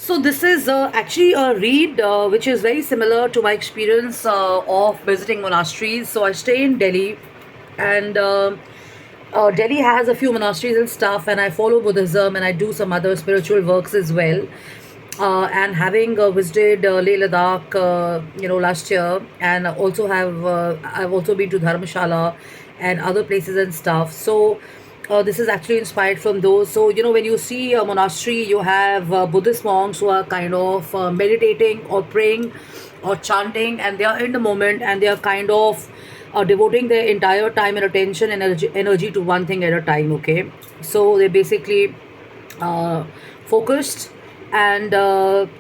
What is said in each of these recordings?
So this is actually a read which is very similar to my experience of visiting monasteries. So I stay in Delhi, and Delhi has a few monasteries and stuff, and I follow Buddhism and I do some other spiritual works as well. And having visited Leh Ladakh, last year, and also I've also been to Dharamshala and other places and stuff. So this is actually inspired from those. So, when you see a monastery, you have Buddhist monks who are kind of meditating or praying or chanting, and they are in the moment, and they are kind of devoting their entire time and attention and energy to one thing at a time. Okay, so they basically focused, and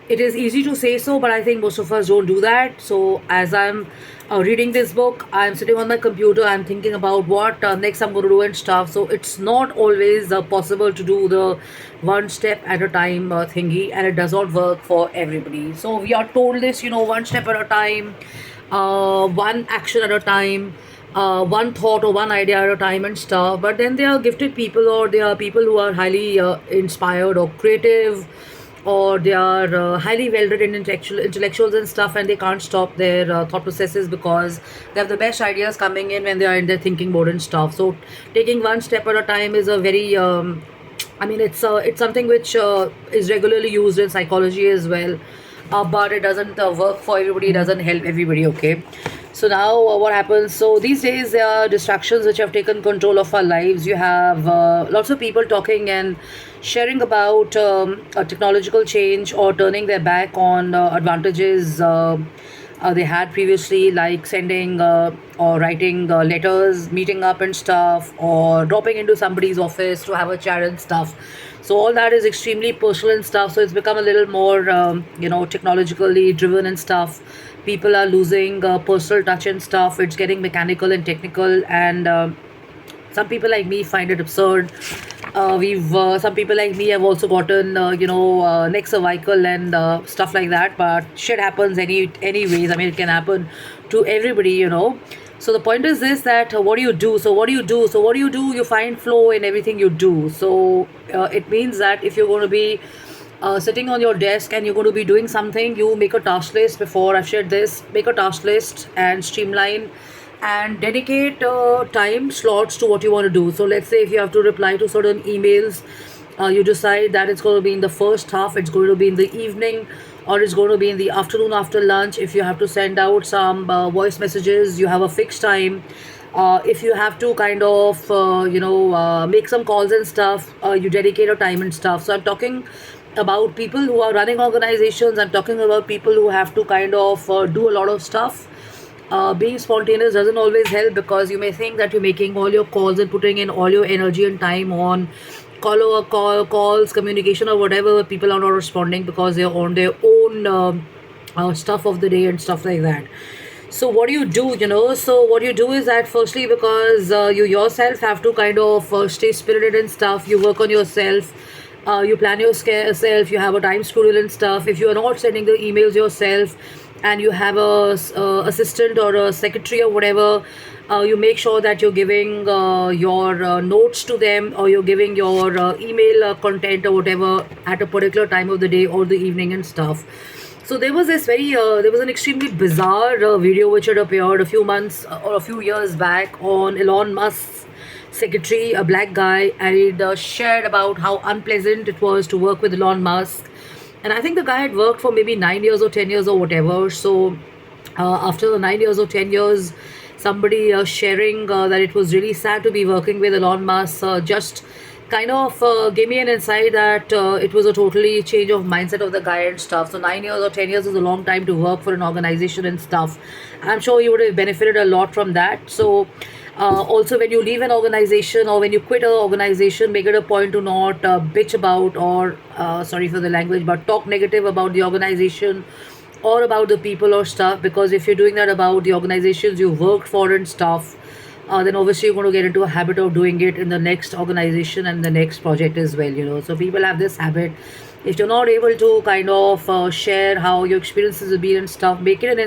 it is easy to say so, but I think most of us don't do that. So as I'm reading this book, I'm sitting on my computer, I'm thinking about what next I'm going to do and stuff. So it's not always possible to do the one step at a time thingy, and it does not work for everybody. So we are told this, one step at a time, one action at a time, one thought or one idea at a time and stuff. But then there are gifted people, or there are people who are highly inspired or creative, or they are highly well-written intellectuals and stuff, and they can't stop their thought processes because they have the best ideas coming in when they are in their thinking mode and stuff. So taking one step at a time is a very it's something which is regularly used in psychology as well, but it doesn't work for everybody. It doesn't help everybody. Okay, so now what happens? So these days there are distractions which have taken control of our lives. You have lots of people talking and sharing about a technological change, or turning their back on advantages they had previously, like sending or writing letters, meeting up and stuff, or dropping into somebody's office to have a chat and stuff. So all that is extremely personal and stuff. So it's become a little more, technologically driven and stuff. People are losing personal touch and stuff. It's getting mechanical and technical, and some people like me find it absurd. We've Some people like me have also gotten neck cervical and stuff like that, but shit happens anyways. I mean, it can happen to everybody. So the point is this, that what do you do? You find flow in everything you do. So it means that if you're going to be sitting on your desk and you're going to be doing something, you make a task list. Before I've shared this, make a task list and streamline and dedicate time slots to what you want to do. So let's say if you have to reply to certain emails, you decide that it's going to be in the first half, it's going to be in the evening, or it's going to be in the afternoon after lunch. If you have to send out some voice messages, you have a fixed time. If you have to kind of make some calls and stuff, you dedicate a time and stuff. So I'm talking about people who are running organizations. I'm talking about people who have to kind of do a lot of stuff. Being spontaneous doesn't always help, because you may think that you're making all your calls and putting in all your energy and time on calls, communication, or whatever. People are not responding because they're on their own stuff of the day and stuff like that. So what do you do? So what you do is that, firstly, because you yourself have to kind of stay spirited and stuff, you work on yourself. You plan yourself, you have a time schedule and stuff. If you are not sending the emails yourself, and you have a assistant or a secretary or whatever, you make sure that you're giving your notes to them, or you're giving your email content or whatever at a particular time of the day or the evening and stuff. So there was an extremely bizarre video which had appeared a few months or a few years back on Elon Musk's secretary, a black guy, and it shared about how unpleasant it was to work with Elon Musk. And I think the guy had worked for maybe 9 years or 10 years or whatever. So after the 9 years or 10 years, somebody sharing that it was really sad to be working with Elon Musk just kind of gave me an insight that it was a totally change of mindset of the guy and stuff. So 9 years or 10 years is a long time to work for an organization and stuff. I'm sure you would have benefited a lot from that. So also, when you leave an organization or when you quit an organization, make it a point to not bitch about, or sorry for the language, but talk negative about the organization or about the people or stuff. Because if you're doing that about the organizations you worked for and stuff, then obviously you're going to get into a habit of doing it in the next organization and the next project as well. So people have this habit. If you're not able to kind of share how your experiences have been and stuff, make it an